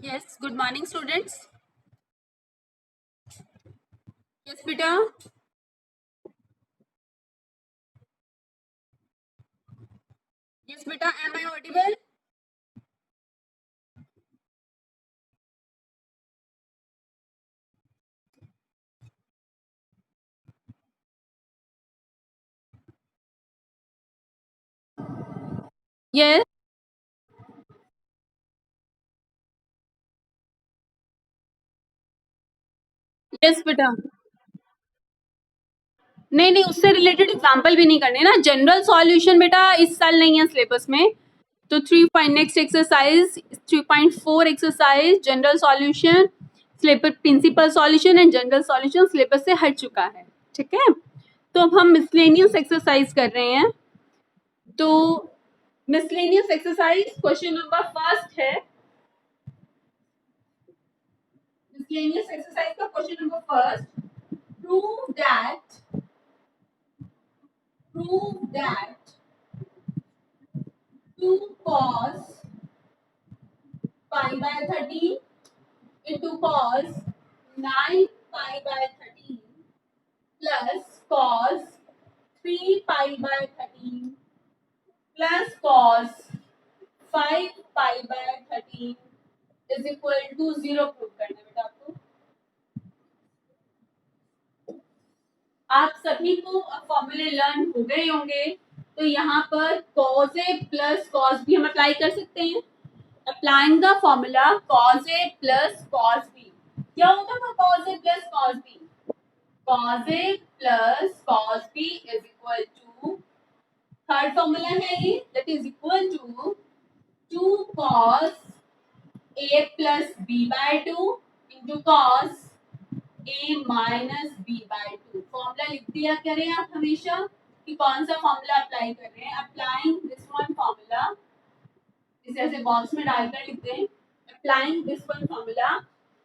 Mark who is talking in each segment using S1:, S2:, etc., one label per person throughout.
S1: Yes, good morning, students. Yes, beta. Yes, beta. Am I audible? Yes. Yes, बेटा. नहीं नहीं उससे related example भी नहीं करने ना. जनरल सॉल्यूशन बेटा इस साल नहीं है सिलेबस में. तो 3 next exercise 3.4 exercise general solution syllabus principal solution and general solution syllabus से हट चुका है. ठीक है. तो अब हम मिसलेनियस एक्सरसाइज कर रहे हैं. तो miscellaneous exercise question number first है. miscellaneous exercise का question number first. Prove that 2 cos pi by 13 into cos 9 pi by 13 plus cos 3 pi by 13 plus cos 5 pi by 13 is equal to 0 prove करना है बेटा आपको. आप सभी को फॉर्मूले लर्न हो गए होंगे. तो यहाँ पर cos a plus cos b हम अप्लाई कर सकते हैं. Applying the formula cos a plus cos b. क्या होता था cos a plus cos b? cos a plus cos b is equal to third formula है ये that is equal to 2 cos a plus b by 2 into cos a minus B by two. Formula लिख दिया करें आप हमेशा कि कौन सा फॉर्मूला अप्लाई कर रहे हैं. अप्लाइंग दिस वन फॉर्मूला इसे ऐसे बॉक्स में डालकर लिख दें. Applying this one formula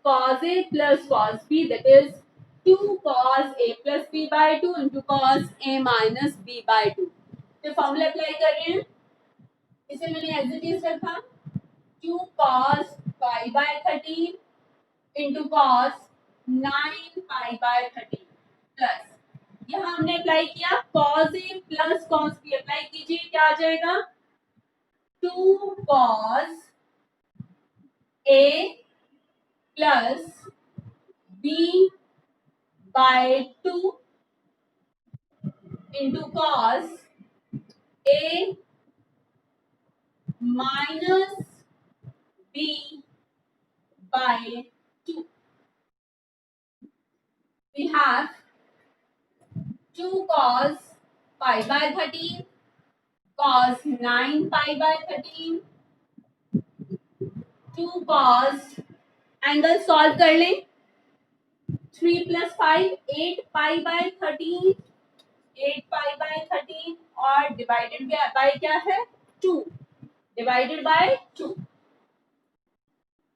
S1: cos a plus cos b that is 2 cos a plus b by 2 into cos a minus b by 2. तो फॉर्मूला अप्लाई कर रहे हैं. इसे मैंने एज इट इज रखा 2 cos pi by 13 into cos 9 pi by 13 plus यहाँ हमने apply किया cos a plus cos b. Apply कीजिए क्या आ जाएगा 2 cos a plus b by 2 into cos a minus b by 2. We have 2 cos pi by 13 cos 9 pi by 13 2 cos angle solve कर लें. 3 plus 5 8 pi by 13 8 pi by 13 और divided by क्या है 2 divided by 2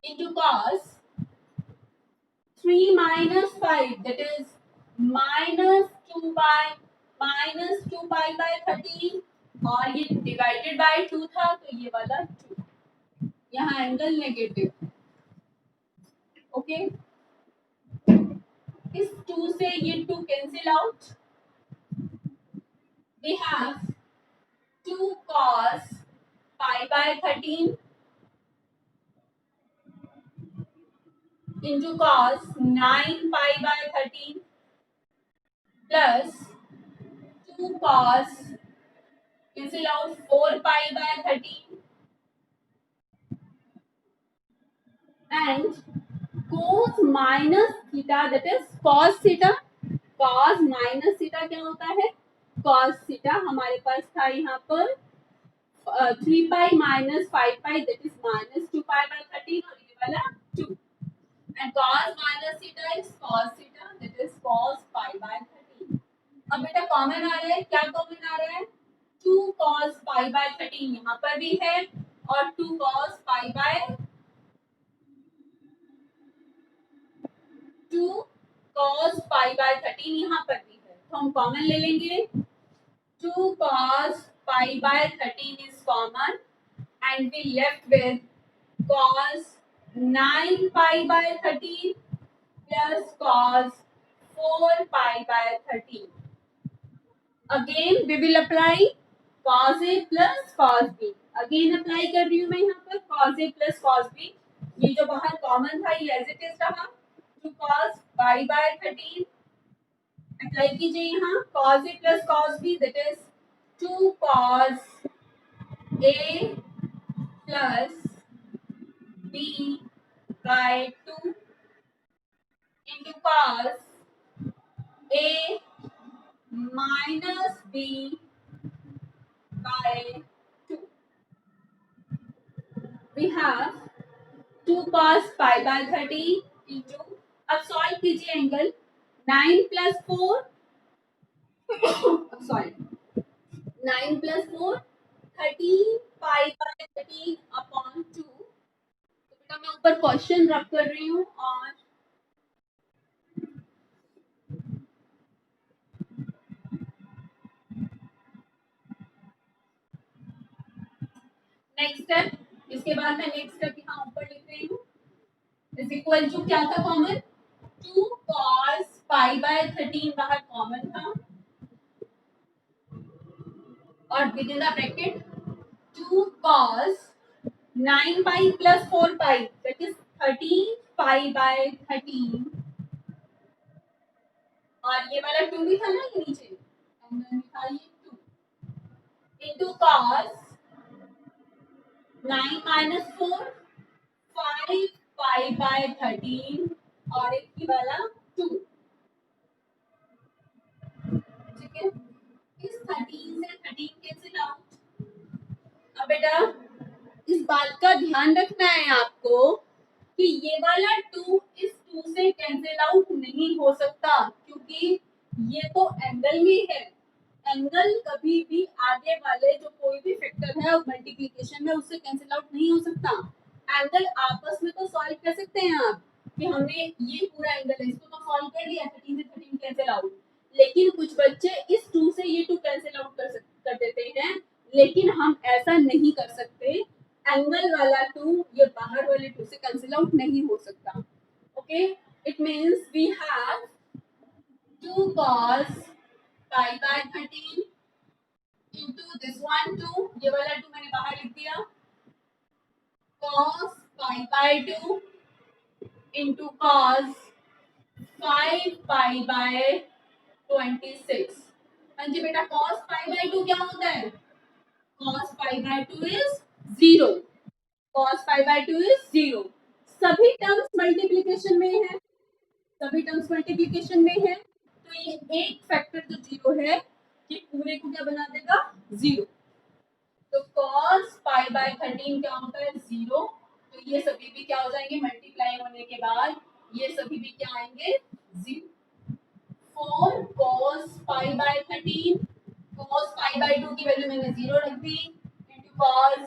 S1: into cos 3 minus 5 that is minus 2 pi by 13 और ये divided by 2 था तो ये वाला 2. यहाँ एंगल नेगेटिव. ओके. इस 2 से ये 2 cancel out. we have 2 cos pi by 13 into cos 9 pi by 13 plus 2 cos cancel out 4 pi by 13 and cos minus theta that is cos theta. cos minus theta क्या होता है cos theta हमारे पास था यहाँ पर 3 pi minus 5 pi that is minus 2 pi by 13 और ये वाला 2 and cos minus theta is cos theta that is cos pi by 13. अब बेटा कॉमन आ रहा है. क्या कॉमन आ रहा है 2 cos pi by 13 यहाँ पर भी है और 2 cos pi by 2 cos pi by 13 यहाँ पर भी है. तो हम कॉमन ले लेंगे 2 cos pi by 13 is common and we left with cos 9 pi by 13 plus cos 4 pi by 13. Again we will apply cos a plus cos b. Again apply कर रही हूँ मैं यहाँ पर cos a plus cos b. ये जो बाहर common था ये एज इट इज रहा. Two cos pi by 13 apply कीजिए यहाँ cos a plus cos b that is 2 cos a plus b by 2 into cos a minus b by 2. We have 2 cos pi by 30 into, अब solve कीजिए angle 9 plus 4 sorry 9 plus 4 13 pi by 13 upon 2. तो बेटा मैं ऊपर question रख कर रही हूँ और नेक्स्ट स्टेप, इसके बाद मैं नेक्स्ट स्टेप यहाँ ऊपर लिख रही हूँ इज इक्वल टू क्या था कॉमन 2 cos पाई बाय 13 बाहर कॉमन था और with in the bracket 2 cos 9 pi plus 4 pi that is 13 pi by 13 और ये वाला 2 भी था ना ये नीचे अंदर में था ये 2 into cos 9 minus 4 5 pi by 13 और एक ही वाला 2. ठीक है इस 13 से 13 कैंसिल आउट. अब बेटा इस बात का ध्यान रखना है आपको कि ये वाला 2 इस 2 से कैंसिल आउट नहीं हो सकता क्योंकि ये तो एंगल में है. एंगल कभी भी आगे वाले जो कोई भी फैक्टर है मल्टीप्लिकेशन में उससे कैंसिल आउट नहीं हो सकता. एंगल आपस में तो सॉल्व कर सकते हैं आप कि हमने ये पूरा एंगल है इसको तो सॉल्व कर लिया 13 से 13 कैंसिल आउट. लेकिन कुछ बच्चे इस 2 से ये 2 कैंसिल आउट कर देते हैं लेकिन हम ऐसा नहीं कर सकते. एंगल वाला 2 ये बाहर वाले 2 से कैंसिल आउट नहीं हो सकता. Okay it means we have 2 cos pi by 13 into this one 2 ये वाला 2 मैंने बाहर लिख दिया cos pi by 2 into cos 5 pi by 26. हाँ जी बेटा cos pi by 2 क्या होता है cos pi by 2 is 0. cos pi by 2 is 0. सभी टर्म्स मल्टीप्लिकेशन में है तो ये एक फैक्टर जो 0 है ये पूरे को क्या बना देगा 0. तो cos pi by 13 क्या होता है 0. तो ये सभी भी क्या हो जाएंगे मल्टीप्लाई होने के बाद ये सभी भी क्या आएंगे 0. 4 cos pi by 13 cos pi by 2 की वैल्यू मैंने 0 रख दी into cos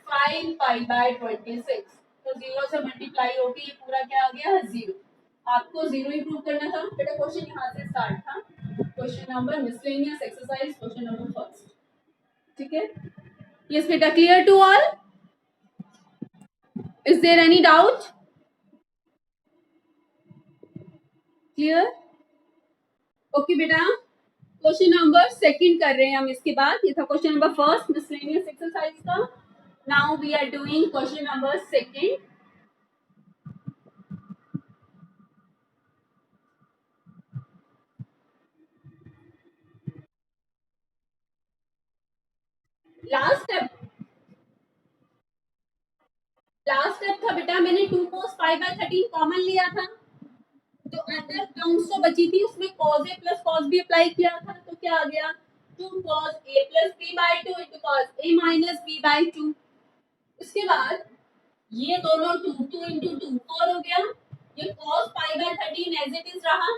S1: 5 pi by 26. तो 0 से मल्टीप्लाई होके ये पूरा क्या आ गया 0. आपको 0 ही प्रूव करना था बेटा. क्वेश्चन यहाँ से स्टार्ट था. Question number miscellaneous exercise question number first. ठीक है यस बेटा clear to all. Is there any doubt clear. Okay बेटा क्वेश्चन नंबर सेकंड कर रहे हैं हम. इसके बाद ये था question number first miscellaneous exercise का. Now we are doing question number second. Last step था बेटा मैंने 2 cos pi by 13 कॉमन लिया था तो अंदर टर्म्स जो बची थी उसमें cos a plus cos b apply किया था तो क्या आ गया 2 cos a plus b by 2 into cos a minus b by 2. उसके बाद ये दोनों 2 into 2 4 हो गया. ये cos pi by 13 as it is रहा.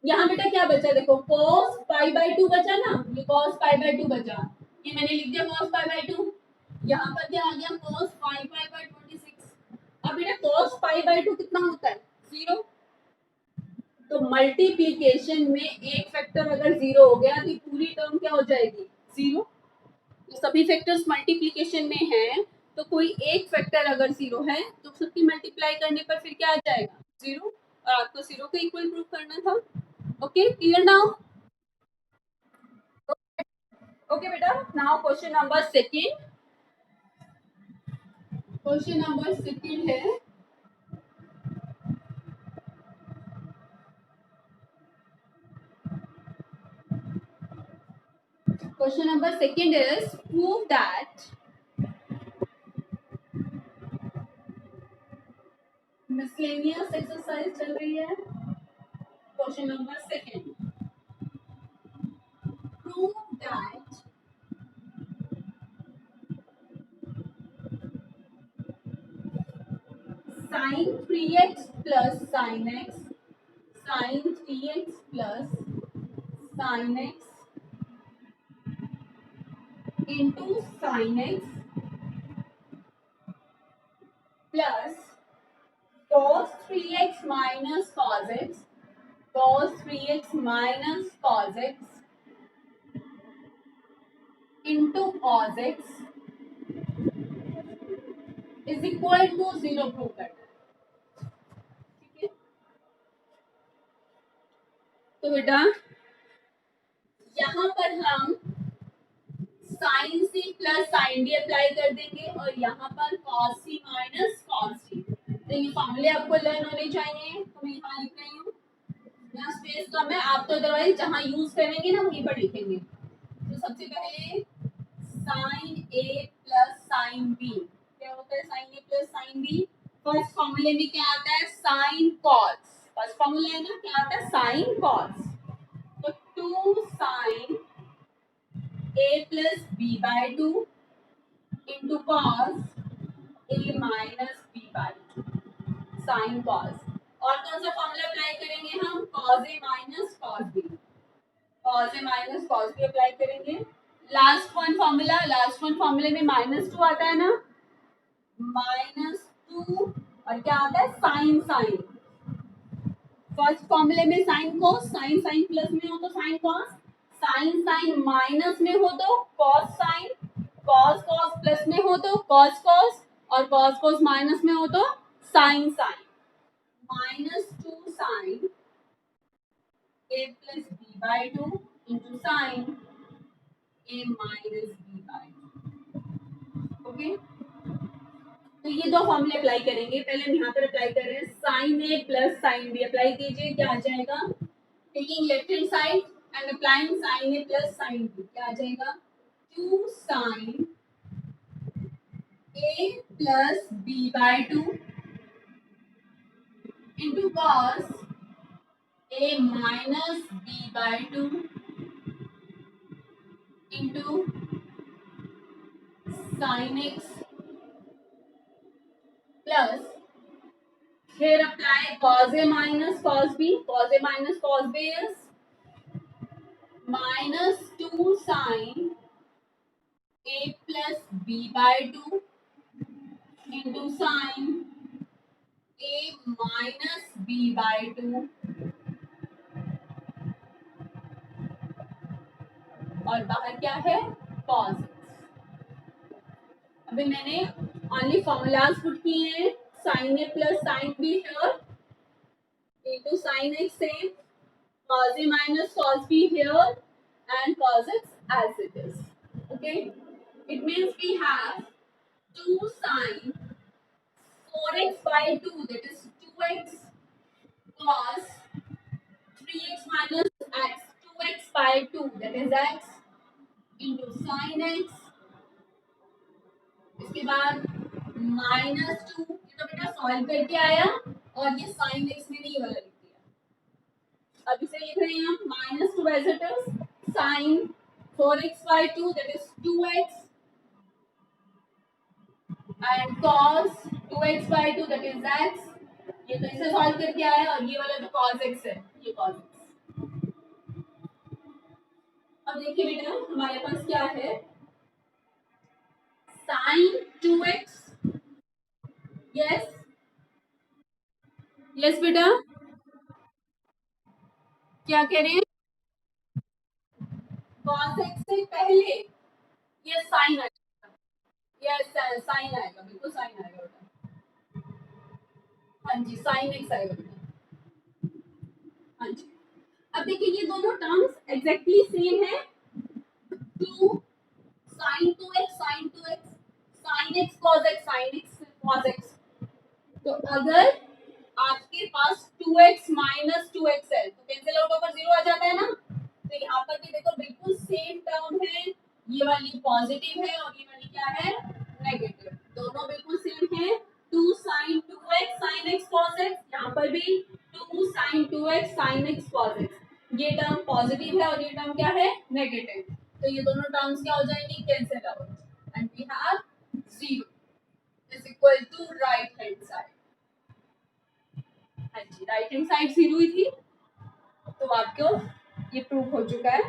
S1: यहाँ बेटा क्या बचा देखो cos pi by 2 बचा ना. ये cos pi by 2 बचा ये मैंने लिख दिया cos pi by 2. यहाँ पर क्या आ गया cos 5 pi by 26. अब बेटा cos pi by 2 कितना होता है 0. तो मल्टीप्लिकेशन में एक फैक्टर अगर 0 हो गया तो पूरी टर्म क्या हो जाएगी 0. तो सभी फैक्टर्स मल्टीप्लिकेशन में हैं तो कोई एक फैक्टर अगर जीरो है तो सबकी मल्टीप्लाई करने पर फिर क्या आ जाएगा, जीरो, और आपको जीरो का इक्वल प्रूव करना था। Okay, clear now? ओके बेटा, now question number second. Question number second है, question number second is prove that miscellaneous exercise चल रही है। Question number second, prove that sin 3x plus sin x, sin 3x plus sin x into sin x plus cos 3x minus cos x, cos 3x minus cos x into cos x is equal to 0 prove करना है। ठीक है, तो बेटा यहाँ पर हम sine C plus sine D apply कर देंगे और यहाँ पर cos C minus cos D. तो ये फॉर्मूले आपको लर्न होने चाहिए, तो मैं यहाँ लिख रही हूँ। यहाँ स्पेस कम है, आप तो अदरवाइज जहाँ यूज करेंगे ना वहीं पर लिखेंगे। तो सबसे पहले साइन ए प्लस साइन बी, क्या होता है साइन ए प्लस साइन बी? फर्स्ट फॉर्मूले में क्या आता है, साइन कॉस। फर्स्ट फॉर्मूला है ना, क्या आता है, साइन कॉस। तो two sine A plus B by two into cos A minus B by two, sine cos. और कौन सा फॉर्मूला अप्लाई करेंगे हम, कॉस ए माइनस कॉस बी, कॉस ए माइनस कॉस बी अप्लाई करेंगे। Last one formula, last one फॉर्मूले में minus two आता है ना, माइनस टू और क्या आता है साइन साइन। फर्स्ट फॉर्मूले में sine cos, sine sine plus में हो तो sine cos, sine sine minus में हो तो cos sine, cos cos plus में हो तो कॉस कॉस, और कॉस कॉस माइनस में हो तो sine sine. Minus two sine A plus B by two into sine a minus B by two. Okay, तो ये दो फॉर्मूले अप्लाई करेंगे। पहले हम यहाँ पर अप्लाई कर रहे हैं, साइन ए प्लस साइन बी अप्लाई कीजिए, क्या आ जाएगा, taking left hand side and applying sine A plus sine B, क्या आ जाएगा, two sine A plus B by two into cos A minus B by two into sine x plus, here apply cos a minus cos b, cos a minus cos b is minus 2 sin a plus b by 2 into sin a minus b by 2, और बाहर क्या है, cos x। अभी मैंने only formulas put किए हैं, sin a plus sin b here into sin x same, cos a minus cos b here and cos x as it is. Okay, it means we have 2 sin 4x by 2, that is 2x, cos 3x minus x, 2x by 2, that is x, into sin x, इसके बाद minus two, ये तो बेटा solve करके आया और ये sine x में नहीं वाला लिख दिया। अब इसे लिख रहे हैं हम minus two as it is, sine 4x by 2, that is 2x, and cos 2x by 2, that is x। ये तो इसे सॉल्व करके आया और ये वाला जो cos x है, ये cos x। अब देखिए बेटा हमारे पास क्या है, sin 2x, यस यस बेटा, क्या कह रहे हैं, cos x से पहले ये sin आ जाएगा, यस साइन आएगा, बिल्कुल साइन आएगा बेटा। हाँ जी साइन एक्स आएगा बेटा। हाँ जी अब देखिए ये दोनों टर्म्स एग्जैक्टली सेम है। Two sine two x sine two x sine x cos x sine x cos x. तो अगर आपके पास 2x माइनस टू एक्स है तो कैंसिल आउट होकर जीरो आ जाता है ना। तो यहाँ पर भी देखो बिल्कुल सेम टर्म है, ये वाली पॉजिटिव है और ये वाली क्या है नेगेटिव, दोनों बिल्कुल सेम है। Two sine two x sine x cos x, यहाँ पर भी two sine two x sine x cos x, ये टर्म पॉजिटिव है और ये टर्म क्या है नेगेटिव, तो ये दोनों टर्म्स क्या हो जाएंगी cancel out and we have zero is equal to right hand side. हाँ जी राइट हैंड साइड जीरो ही थी, तो आपको ये प्रूव हो चुका है।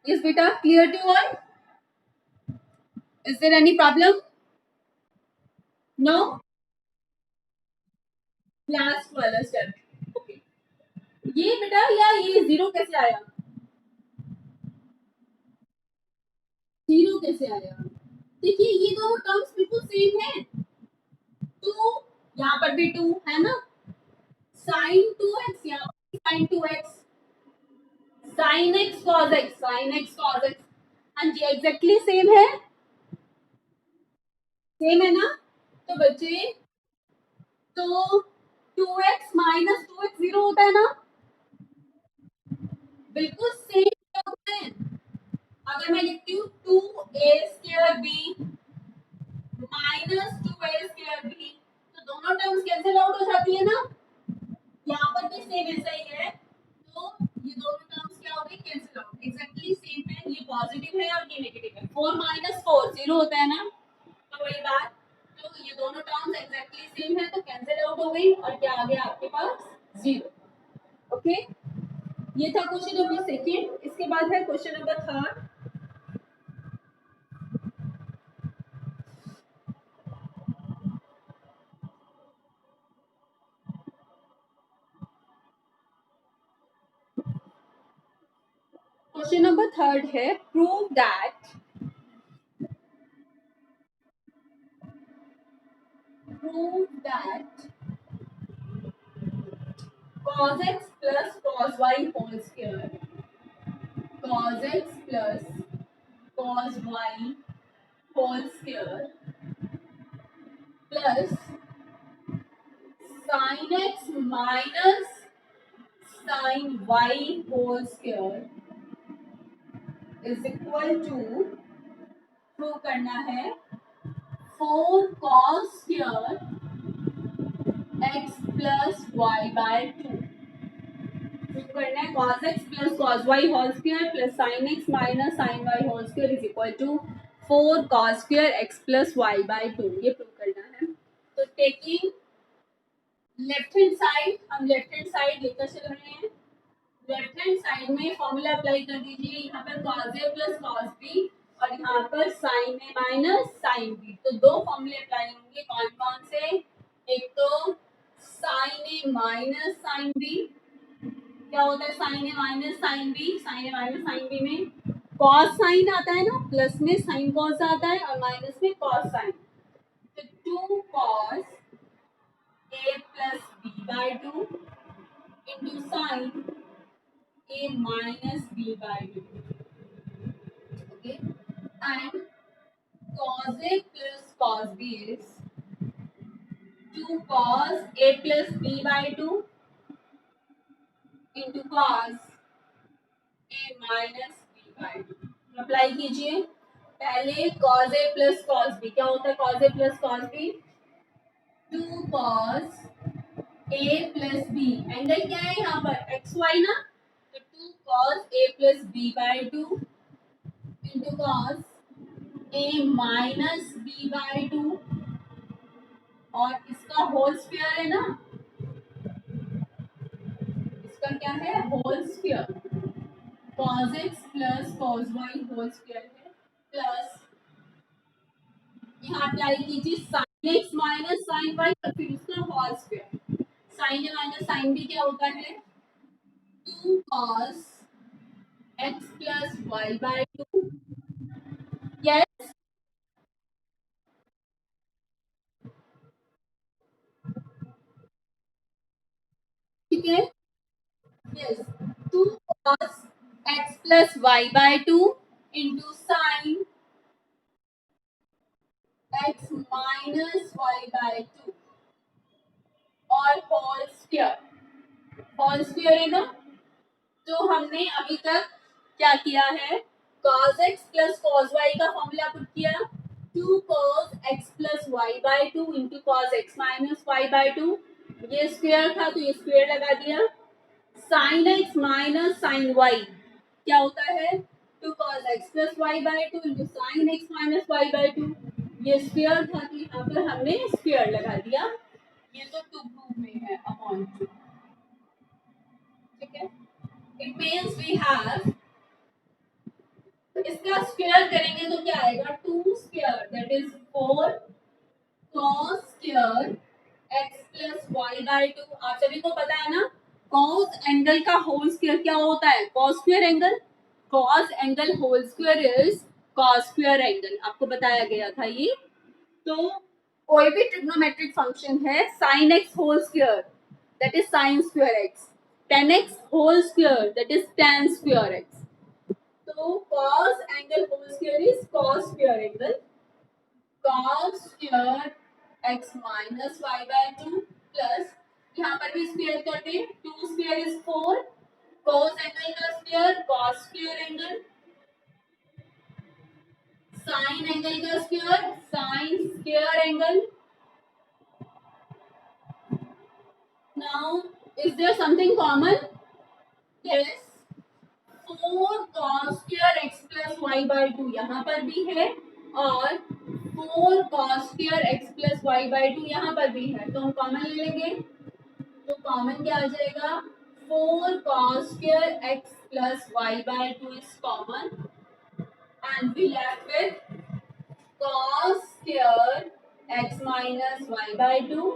S1: यस बेटा clear to all, is there any problem? No, last वाला स्टेप ओके। ये बेटा या ये जीरो कैसे आया, जीरो कैसे आया? देखिए ये दोनों टर्म्स बिल्कुल सेम है। टू यहाँ पर भी टू है ना, साइन टू एक्स यहाँ पर sine two x sine x cos x sine x cos x, हाँ जी एग्जैक्टली सेम है, सेम है ना। तो बच्चे तो two x minus two x zero होता है ना, बिल्कुल सेम होता है। अगर मैं लिखती हूँ two a square b minus two a square b तो दोनों टर्म्स कैंसिल आउट हो जाती है ना, यहाँ पर भी सेम ऐसा ही है। तो ये दोनों टर्म्स क्या हो गई कैंसिल आउट, एग्जैक्टली सेम है, ये पॉजिटिव है और ये नेगेटिव है। फोर माइनस फोर जीरो होता है ना, तो वही बात, तो ये दोनों टर्म्स एग्जैक्टली सेम है तो कैंसिल आउट हो गई और क्या आ गया आपके पास जीरो। ओके ये था क्वेश्चन नंबर सेकेंड। इसके बाद है question number third. Question number third है prove that cos x plus cos y whole square cos x plus cos y whole square plus sin x minus sin y whole square is equal to, prove करना है, 4 cos square x plus y by 2। Prove करना है cos x plus cos y whole square plus sin x minus sin y whole square is equal to 4 cos square x plus y by 2, ये prove करना है। तो taking left hand side, हम left hand side लेकर चल रहे हैं, left hand side में फॉर्मूला अप्लाई कर दीजिए, यहाँ पर cos a plus cos b और यहाँ पर sin a minus sin b, तो दो फॉर्मूले अप्लाई होंगे, कौन कौन से, एक तो sin a minus sin b, क्या होता है sin a minus sin b, sin a minus sin b में cos sin आता है ना, प्लस में sin cos आता है और माइनस में cos sin, तो 2 cos a plus b by 2 into sin a minus b by 2, okay, and cos a plus cos b is 2 cos a plus b by 2 into cos a minus b by 2। Apply कीजिए, पहले cos a plus cos b, क्या होता है cos a plus cos b, 2 cos a plus b, angle क्या है यहाँ पर xy ना, तो 2 cos a plus b by 2 into cos a minus b by 2 और इसका होल स्क्वायर है ना, इसका क्या है whole square, cos x plus cos y whole square है प्लस यहाँ अप्लाई कीजिए sin x minus sin y और फिर उसका whole square, sin a minus sin b क्या होता है 2 cos x plus y by 2, yes ठीक है, yes, 2 cos x plus y by 2 into sin x minus y by 2 और होल स्क्वायर है ना। तो हमने अभी तक क्या किया है, cos x plus cos y का फॉर्मूला पुट किया, 2 cos x plus y by 2 into cos x minus y by 2, ये स्क्वायर था तो ये स्क्वायर लगा दिया, sin x minus sin y क्या होता है, 2 cos x plus y by 2 into sin x minus y by 2, ये स्क्वायर था तो यहाँ पर हमने स्क्वायर लगा दिया, ये तो टू प्रूफ में है अपॉन टू, ठीक है। इट मीन्स वी हैव, इसका स्क्वायर करेंगे तो क्या आएगा, 2 square that is 4 cos square x plus y by 2, आप सभी को पता है ना, cos एंगल का होल स्क्वायर क्या होता है, cos square angle, cos angle whole square is cos square angle, आपको बताया गया था ये। तो कोई भी ट्रिग्नोमेट्रिक फंक्शन है, sin x whole square that is sin square x, tan x whole square that is tan square x, तो cos angle whole square is cos square angle, cos square x minus y by 2 plus, यहाँ पर भी square करते हैं, 2 square is 4, cos angle का square cos square angle, sin angle का square sin square angle. Now is there something common, yes, 4 cos square x plus y by 2 यहाँ पर भी है और 4 cos square x plus y by 2 यहाँ पर भी है, तो हम कॉमन ले लेंगे, तो कॉमन क्या आ जाएगा, 4 cos square x plus y by 2 is common and we left with cos square x minus y by 2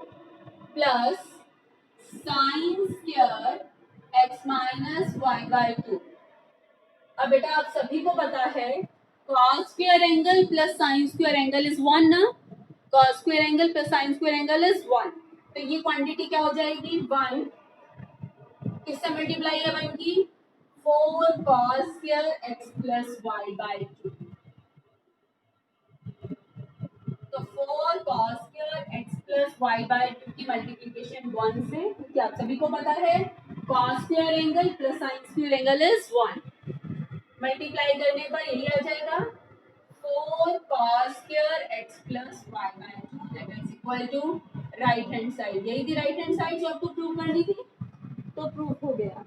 S1: plus sin square x minus y by 2। अब बेटा आप सभी को पता है cos square angle plus sin square angle is 1 ना, cos square angle plus sin square angle is 1, तो ये क्वांटिटी क्या हो जाएगी 1, किससे मल्टीप्लाई है 1 की, 4 cos square x plus y by 2, तो 4 cos square x plus y by 2 की मल्टीप्लिकेशन 1 से, क्योंकि आप सभी को पता है cos square angle plus sin square angle is 1, multiply करने पर यही आ जाएगा 4 cos square x plus y by 2 that is equal to right hand side, यही थी राइट हैंड साइड जो आपको प्रूव करनी थी, तो प्रूफ हो गया।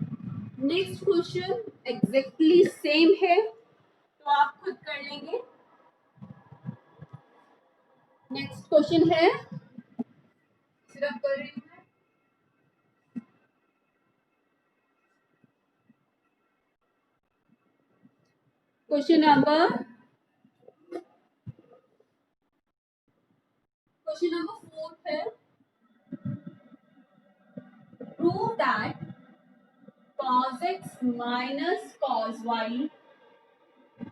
S1: नेक्स्ट क्वेश्चन एग्जैक्टली सेम है तो आप खुद कर लेंगे। नेक्स्ट क्वेश्चन है, सिर्फ कर रही हूँ, क्वेश्चन नंबर 4 है, prove that cos x minus cos y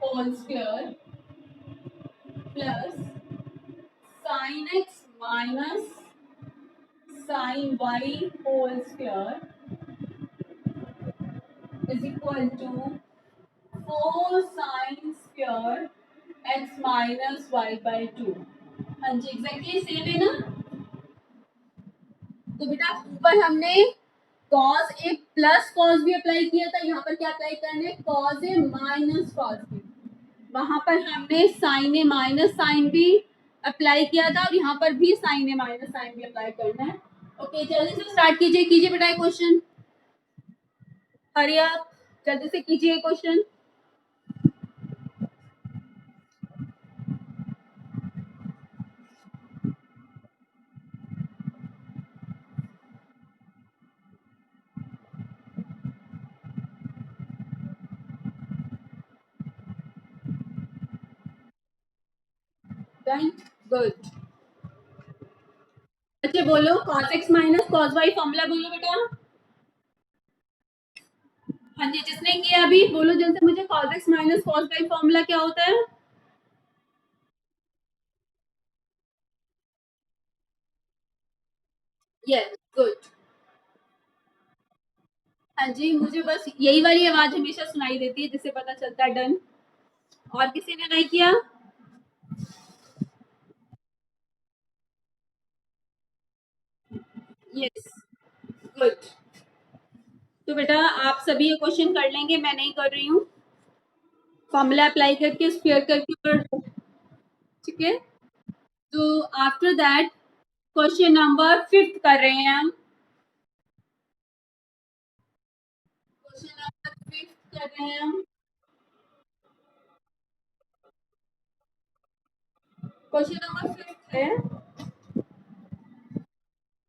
S1: whole square plus sin x minus sin y whole square is equal to 4 sin square x minus y by 2। हाँ जी एग्जैक्टली सेम है ना। तो बेटा ऊपर हमने cos a plus cos b apply किया था, यहाँ पर क्या अप्लाई करना है, cos a minus cos b, वहां पर हमने sin a minus sin b apply किया था और यहाँ पर भी sin a minus sin b apply करना है। ओके जल्दी से स्टार्ट कीजिए बेटा क्वेश्चन, हरी आप जल्दी से कीजिए क्वेश्चन। राइट गुड, अच्छा बोलो cos x minus cos y formula बोलो बेटा। हाँ जी जिसने किया अभी बोलो जल्दी मुझे, cos x minus cos y formula क्या होता है। यस गुड, हाँ जी, मुझे बस यही वाली आवाज हमेशा सुनाई देती है जिससे पता चलता है डन। और किसी ने नहीं किया? Yes, good. तो बेटा आप सभी ये क्वेश्चन कर लेंगे, मैं नहीं कर रही हूँ। फॉर्मूला अप्लाई करके स्क्वायर करके कर दो, ठीक है। तो आफ्टर दैट क्वेश्चन नंबर 5 कर रहे हैं हम। क्वेश्चन नंबर 5 कर रहे हैं हम। क्वेश्चन नंबर 5 है,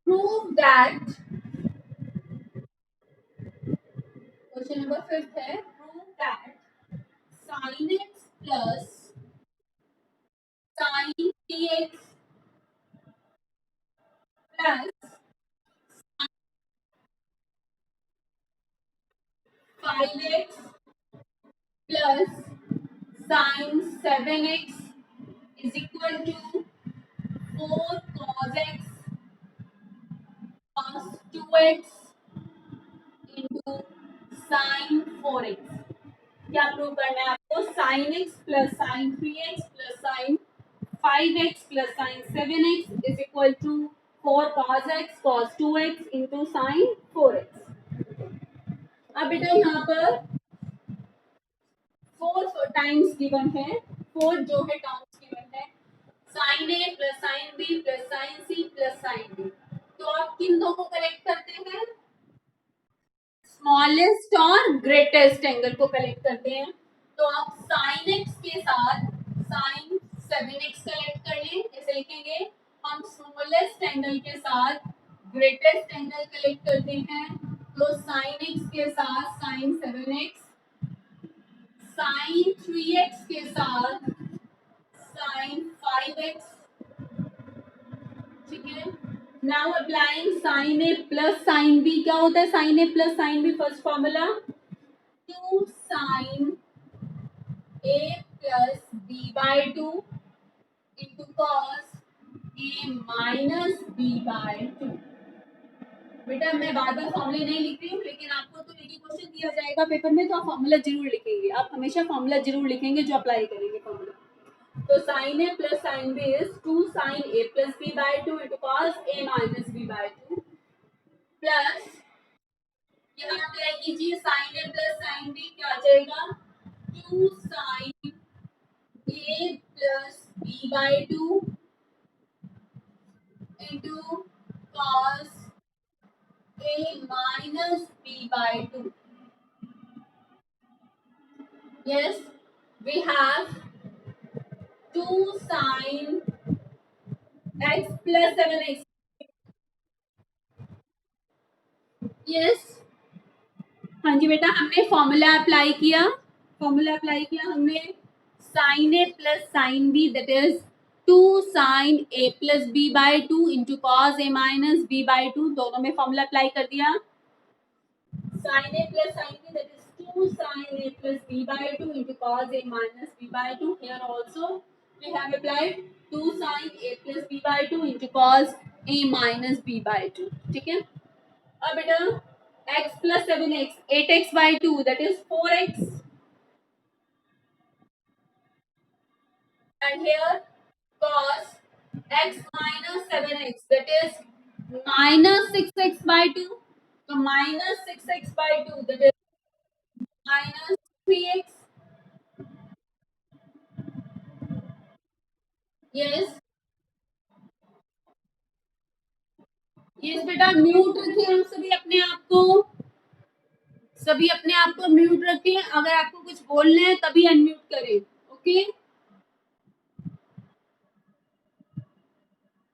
S1: प्रूव दैट। क्वेश्चन नंबर 5 है, prove that sin x plus sin 3x plus 5x plus sin 7x is equal to 4 cos x plus 2x into sin 4x। क्या प्रूव करना है आपको? sin x plus sin 3x plus sin 5x plus sin 7x is equal to 4 cos x cos 2x into sin 4x। अब बेटा यहाँ पर 4 times given है, 4 जो है टर्म्स गिवन है, sin a plus sin b plus sin c plus sin d। तो आप किन दो को कलेक्ट करते हैं? स्मॉलेस्ट और ग्रेटेस्ट एंगल को कलेक्ट करते हैं। तो आप sin x के साथ sin 7x कलेक्ट कर लें, ऐसे लिखेंगे। हम स्मॉलेस्ट एंगल के साथ ग्रेटेस्ट एंगल कलेक्ट करते हैं, तो sin x के साथ sin 7x, sin 3x के साथ sin 5x, ठीक है। Now applying sin a plus sin b। क्या होता है sin a plus sin b? First formula 2 sin a plus b by 2 into cos a minus b by 2। बेटा मैं बार बार फॉर्मूले नहीं लिख रही हूँ, लेकिन आपको तो एक ही क्वेश्चन दिया जाएगा पेपर में, तो आप फॉर्मूला जरूर लिखेंगे। आप हमेशा फॉर्मूला जरूर लिखेंगे जो अप्लाई करेंगे फॉर्मूला। तो sin a plus sin b is 2 sin a plus b by 2 into cos a minus b by 2 plus यहाँ अप्लाई कीजिए sin a plus sin b, क्या आ जाएगा? 2 sin a plus b by 2 into cos a minus b by 2। Yes, we have 2 sin x plus 7x। Yes, हाँ जी बेटा, हमने formula apply किया। Formula apply किया हमने, sin a plus sin b that is 2 sin a plus b by 2 into cos a minus b by 2, दोनों में formula apply कर दिया। sin a plus sin b that is 2 sin a plus b by 2 into cos a minus b by 2। Here also we have applied 2 sin a plus b by 2 into cos a minus b by 2, ठीक है। अब बेटा x plus 7x 8x by 2 that is 4x, and here cos x minus 7x that is minus 6x by 2, so minus 6x by 2 that is minus 3x। yes, yes बेटा mute रखिए हम सभी अपने आप को, सभी अपने आप को म्यूट रखिए। अगर आपको कुछ बोलना है तभी अनम्यूट करें, ओके।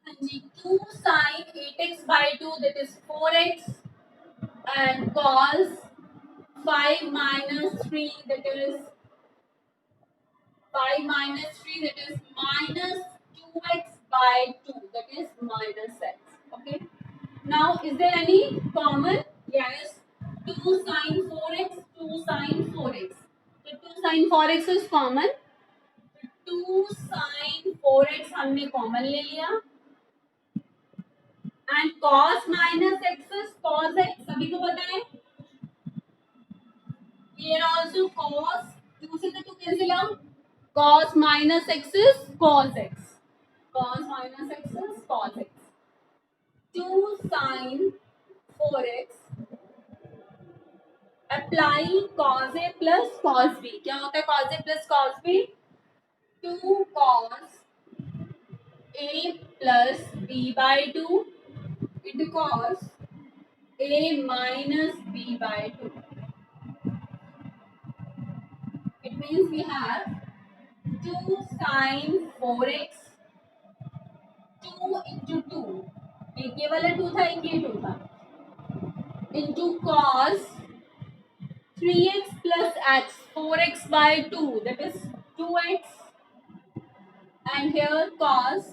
S1: हाँ जी, 2 sin 8x by 2 that is 4x and cos 5 minus 3 that is 5 minus 3 that is minus 2x by 2 that is minus x, okay। Now is there any common? Yes, 2 sin 4x 2 sin 4x, so 2 sin 4x is common, 2 sin 4x हमने common ले लिया, and cos minus x is cos x, सभी को पता है। Here also cos 2 से तो 2 cancel out. Cos minus x is cos x. Cos minus x is cos x. 2 sin 4x. Applying cos a plus cos b. क्या होता है cos a plus cos b? 2 cos a plus b by 2 into cos a minus b by 2. It means we have 2 sin 4x 2 into 2. एक ये वाला 2 था, एक ये 2 था. Into cos 3x plus x 4x by 2, that is 2x. And here cos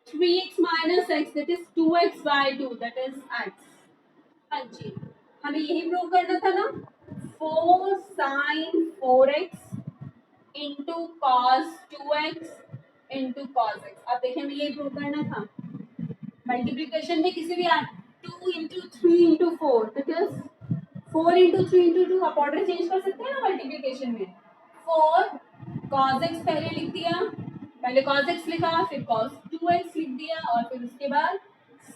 S1: 3x minus x, that is 2x by 2, that is x. हाँ जी, हमें यही प्रूव करना था ना. 4 sin 4x into cos 2x into cos x. अब देखिए हमें यही प्रूव करना था. मल्टीप्लिकेशन में किसी भी 2 into 3 into 4, that is 4 into 3 into 2. आप ऑर्डर चेंज कर सकते हैं ना मल्टीप्लिकेशन में. 4 cos x पहले लिख दिया, पहले cos x लिखा, फिर cos 2x लिख दिया, और फिर उसके बाद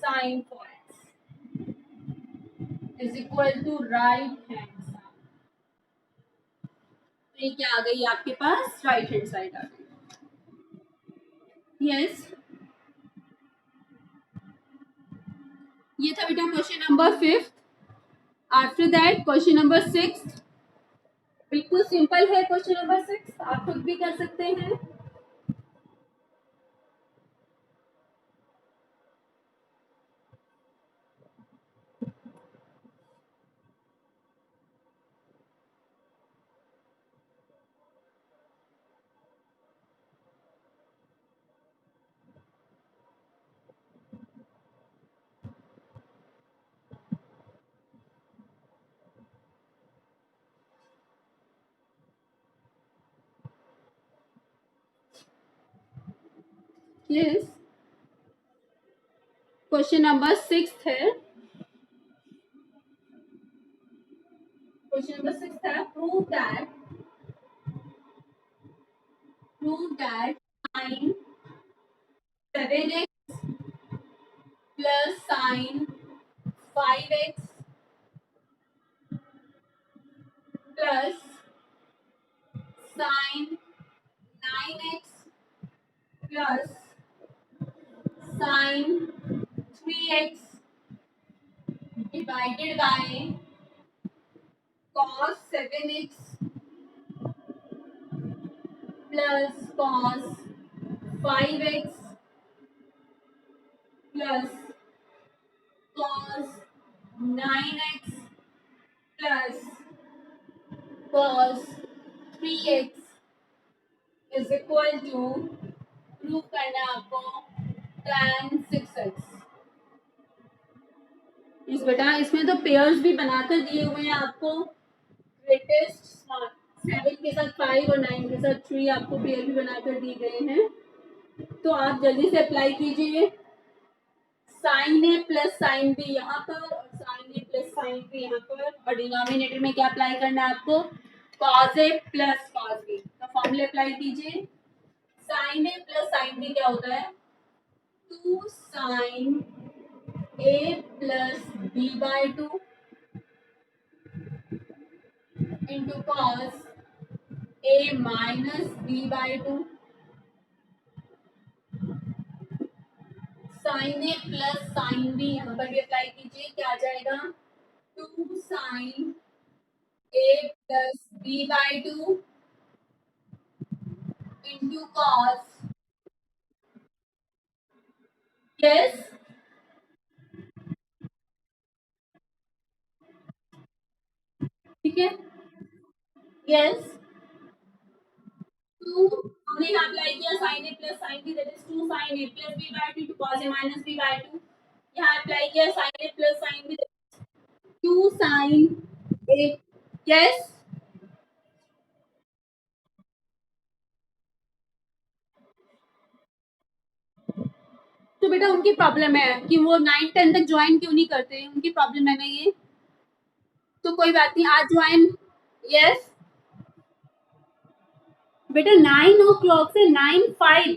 S1: sin 4x is equal to right hand side. तो ये क्या आ गई आपके पास? राइट हैंड साइड आ गई. यस, ये था बेटा question number 5. After that question number 6. बिल्कुल सिंपल है क्वेश्चन नंबर 6, आप खुद भी कर सकते हैं. यस, क्वेश्चन नंबर 6 है. क्वेश्चन नंबर 6 है, prove that sin 7x plus sin 5x plus sin 9x plus sin 3x divided by cos 7x plus cos 5x plus cos 9x plus cos 3x is equal to, prove करना है आपको, tan 6x. इस बेटा इसमें तो pairs भी बनाकर दिए हुए हैं आपको. ग्रेटेस्ट 7 के साथ 5 और 9 के साथ 3 आपको पेयर भी बनाकर दिए गए हैं. तो आप जल्दी से अप्लाई कीजिए. साइन ए प्लस साइन बी यहाँ पर और साइन ए प्लस साइन बी यहाँ पर, और डिनोमिनेटर में क्या अप्लाई करना है आपको? Cos A plus cos B का फॉर्मूला अप्लाई कीजिए. साइन ए प्लस साइन बी क्या होता है? 2 sine A plus B by 2 into cos A minus B by 2. Sine A plus sine B यहाँ पर भी अप्लाई कीजिए. क्या आ जाएगा? 2 sine A plus B by 2 into cos. Yes, ठीक है. यस, 2 हमने यहाँ अप्लाई किया sine A plus sine B, that is 2 sine A plus B by 2 two cos A minus B by 2. यहाँ अप्लाई किया sine A plus sine b, 2 sine a. Yes, तो बेटा उनकी प्रॉब्लम है कि वो 9-10 तक ज्वाइन क्यों नहीं करते, उनकी प्रॉब्लम है ना ये. तो कोई बात नहीं, आज ज्वाइन यस बेटा 9 o'clock से 9:05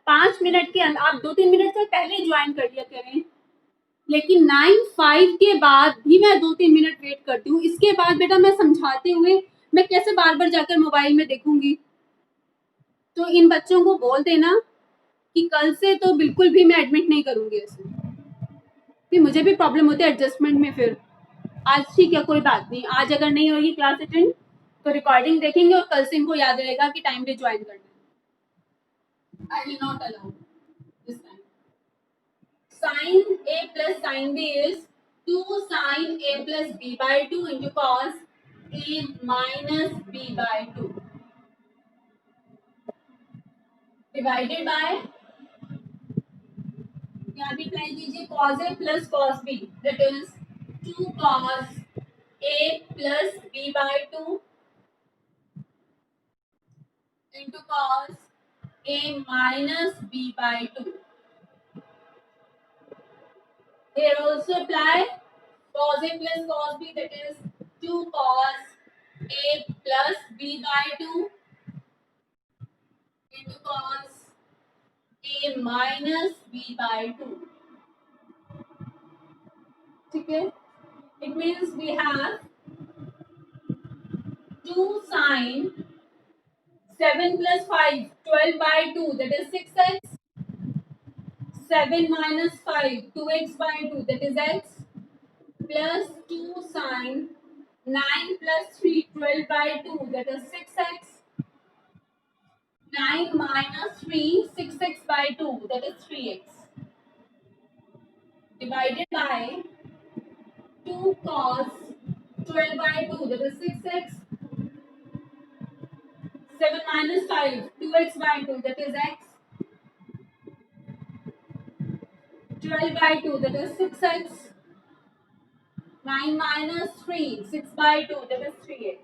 S1: 5 मिनट के अंदर आप 2-3 मिनट से पहले ज्वाइन कर लिया करें, लेकिन 9:05 के बाद भी मैं 2-3 मिनट वेट करती हूँ। इसके बाद बेटा मैं समझाते हुए मैं कैसे बार बार जाकर मोबाइल में देखूंगी। तो इन बच्चों को बोल देना कि कल से तो बिल्कुल भी मैं एडमिट नहीं करूंगी ऐसे, फिर मुझे भी प्रॉब्लम होती है एडजस्टमेंट में। फिर आज ठीक है कोई बात नहीं, आज अगर नहीं होगी क्लास अटेंड तो रिकॉर्डिंग देखेंगे और कल से इनको याद रहेगा कि टाइम पे ज्वाइन करना है। I will not allow this time. sin a plus sin b is 2 sin a plus b by 2 into cos a minus b by 2 divided by, यहाँ भी अप्लाई कीजिए cos a plus cos b that is 2 cos a plus b by 2 into cos a minus b by 2. Here also apply cos a plus cos b that is 2 cos a plus b by 2 into cos a minus b by 2. ठीक है, it means we have 2 sin 7 plus 5 12 by 2 that is 6x, 7 minus 5 2x by 2 that is x, plus 2 sin 9 plus 3 12 by 2 that is 6x, 9 minus 3 6x by 2 that is 3x divided by 2 cos 12 by 2 that is 6x, 7 minus 5 2x by 2 that is x, 12 by 2 that is 6x, 9 minus 3 6 by 2 that is 3x.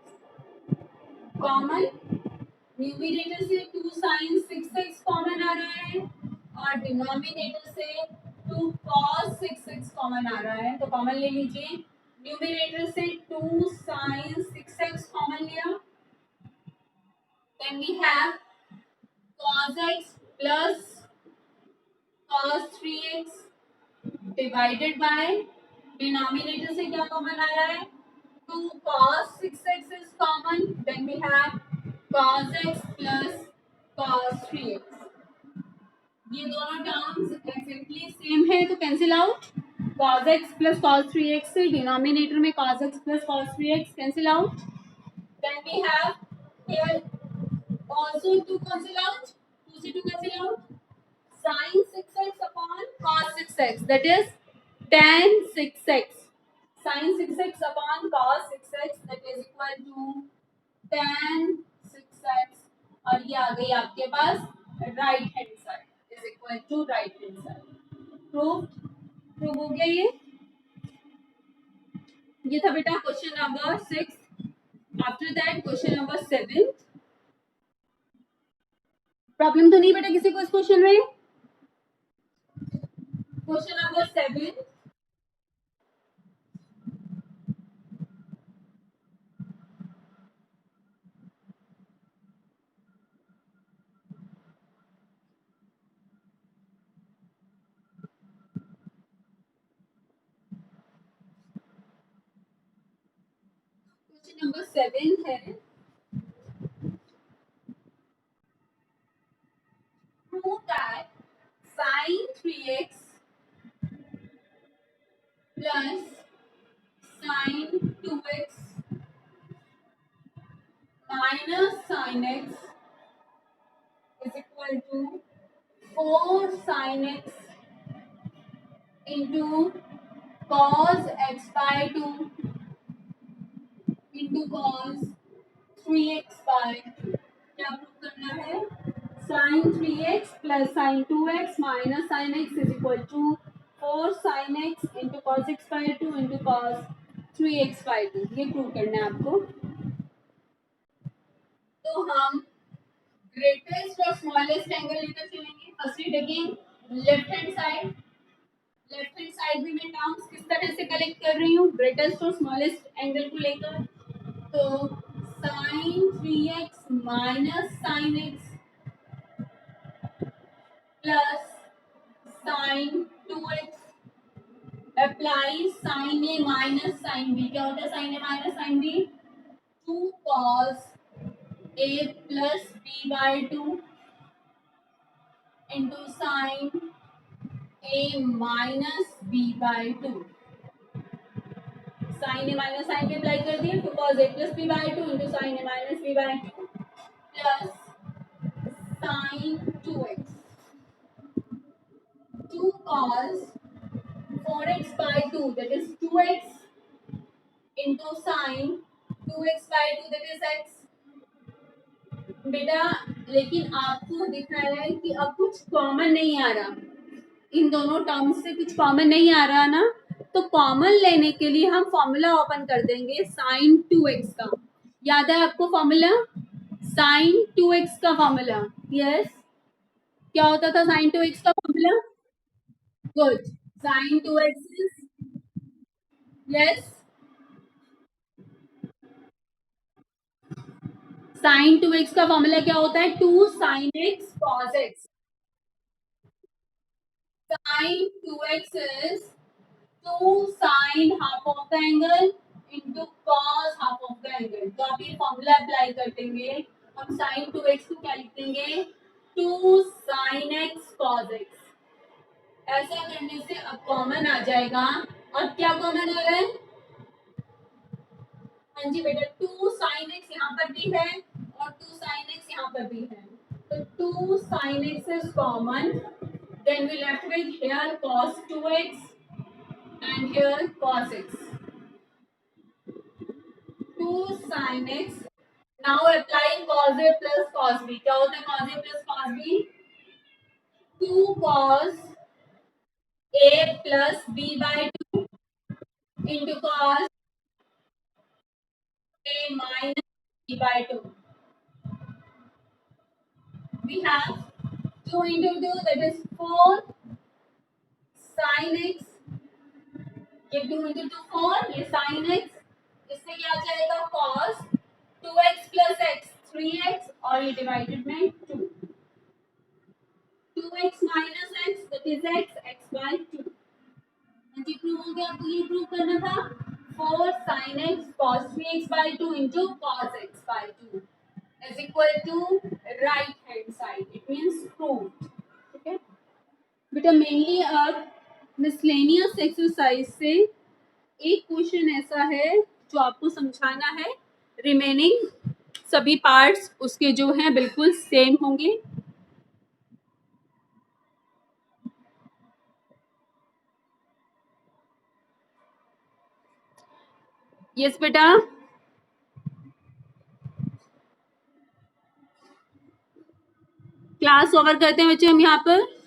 S1: Common numerator से 2 sin 6x common आ रहा है और denominator से 2 cos 6x common आ रहा है, तो common ले लीजिए। न्यूमरेटर से 2 sin 6x कॉमन लिया, then we have cos x plus cos 3x divided by denominator से क्या कॉमन आ रहा है 2 cos 6x is common, then we have cos x plus cos 3x. ये दोनों टर्म्स एग्जैक्टली सेम है तो cancel out. cos x plus cos 3x से denominator में cos x plus cos 3x cancel out, then we have here also 2 cancel out, 2 से 2 cancel out, sin 6x upon cos 6x that is tan 6x, sin 6x upon cos 6x that is equal to tan 6x, और ये आ गई आपके पास right hand side is equal to right hand side. Prove हो गया ये था बेटा question number 6। After that question number 7। Problem तो नहीं बेटा किसी को इस क्वेश्चन में? Question number 7। क्वेश्चन नंबर 7 है prove that sin 3x plus sin 2x minus sin x is equal to 4 sin x into cos x by 2 into cos 3x by 2। क्या prove करना है? sin 3x plus sin 2x minus sin x is equal to 4 sin x into cos x by 2 into cos 3x by 2। ये prove करना है आपको। तो हम greatest और स्मॉलेस्ट एंगल लेकर चलेंगे। First taking left hand side. Left hand side में मैं टर्म्स किस तरह से कलेक्ट कर रही हूँ ग्रेटेस्ट और स्मॉलेस्ट एंगल को लेकर। तो sin 3x minus sin x plus sin 2x apply sin a minus sin b. क्या होता है sin a minus sin b? 2 cos a plus b by 2 into sin a minus b by 2. sin a minus sin b apply कर दिए, 2 cos a plus b by 2 into sin a minus b by 2 plus sin 2x. 2 cos 4x by 2 that is 2x into sin 2x by 2 that is x. बेटा लेकिन आपको दिख रहा है कि अब कुछ कॉमन नहीं आ रहा, इन दोनों टर्म्स से कुछ कॉमन नहीं आ रहा ना, तो कॉमन लेने के लिए हम फॉर्मूला ओपन कर देंगे sin 2x का. याद है आपको फॉर्मूला sin 2x का फॉर्मूला? यस, क्या होता था sin 2x का formula? Good, sin 2x is yes, sin 2x का फॉर्मूला क्या होता है? 2 sin x cos x. sin 2x is 2 sin half of the angle into cos half of the angle. तो आप ये फॉर्मूला अप्लाई कर देंगे, हम sin 2x को क्या लिख देंगे? 2 sin x cos x. ऐसा करने से अब कॉमन आ जाएगा. और क्या कॉमन आ रहा है? हाँ जी बेटा, 2 sin x यहाँ पर भी है और 2 sin x यहाँ पर भी है, तो 2 sin x is common. Then we left with here cos 2x and here cos x. 2 sin x. Now applying cos a plus cos b. क्या होता है cos a plus cos b? 2 cos a plus b by 2 into cos a minus b by 2. We have 2 into 2 that is 4 sin x. ये 2 into 2 4, ये sin x. इससे क्या आ जाएगा? cos 2x plus x 3x और ये divided में 2. 2x minus x that is x by 2. जी प्रूव हो गया. आपको ये प्रूव करना था. 4 sin x cos 3x by 2 into cos x by 2 is equal to right hand side. It means proved. ठीक है बेटा. मेनली अब मिसलेनियस एक्सरसाइज से एक क्वेश्चन ऐसा है जो आपको समझाना है. रिमेनिंग सभी पार्ट्स उसके जो हैं बिल्कुल सेम होंगे. यस बेटा. क्लास ओवर करते हैं बच्चे हम यहाँ पर.